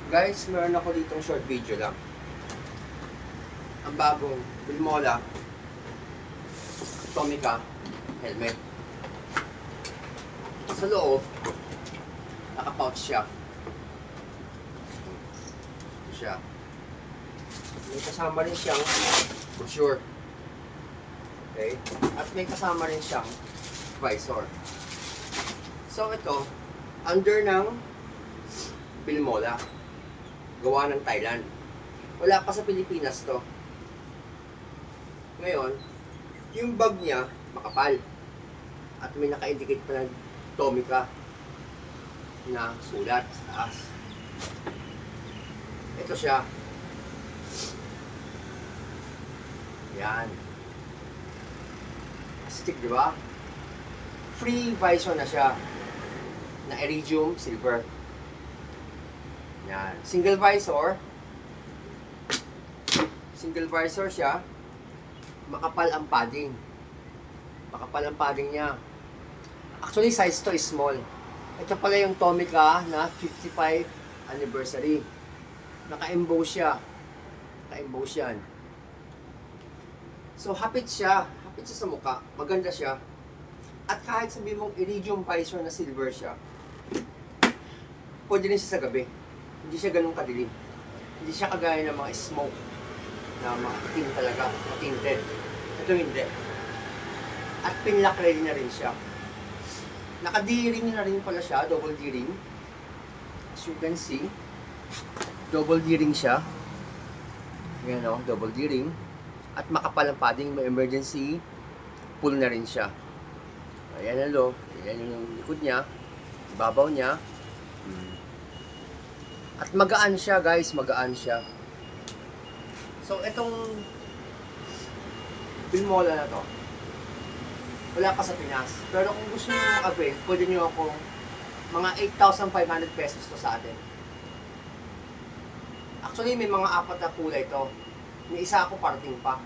Guys, meron ako ditong short video lang. Ang bagong Bilmola Tomica helmet. Sa loob, naka-pouch siya. Ito siya. May kasama rin siyang brochure. Okay? At may kasama rin siyang visor. So ito, under ng Bilmola. Gawa ng Thailand. Wala pa sa Pilipinas to. Ngayon, yung bag niya, makapal. At may naka-indicate pa ng Tomica na sulat sa taas. Ito siya. Yan. Astig, di ba? Free visor na siya. Na iridium silver. Yan. Single visor. Single visor siya. Makapal ang padding. Makapal ang padding niya. Actually, size to is small. Ito pala yung Tomica na 55th anniversary. Naka-emboss siya. Naka-emboss yan. So, hapit siya. Hapit siya sa mukha. Maganda siya. At kahit sabihin mong iridium visor na silver siya, pwede rin siya sa gabi. Hindi siya ganun kadilim. Hindi siya kagaya ng mga smoke na makating talaga, matinted. Ito hindi. At pinlock ready na rin siya. Naka-D-ring na rin pala siya, double D-ring. As you can see, double D-ring siya. Yan o, double D-ring. At makapal ang padding, may emergency pull na rin siya. Ayan ang loob, ayan yung likod niya, babaw niya. At magaan siya guys, magaan siya. So itong Bilmola na to, wala pa sa Pinas. Pero kung gusto niyo mag-avail, pwede niyo ako mga 8,500 pesos to sa atin. Actually may mga apat na kulay to. May isa ako parating pa.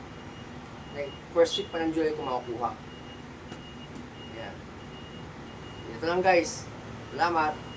Like, first week pa ng July ko makukuha. Yan. Ito lang guys. Salamat.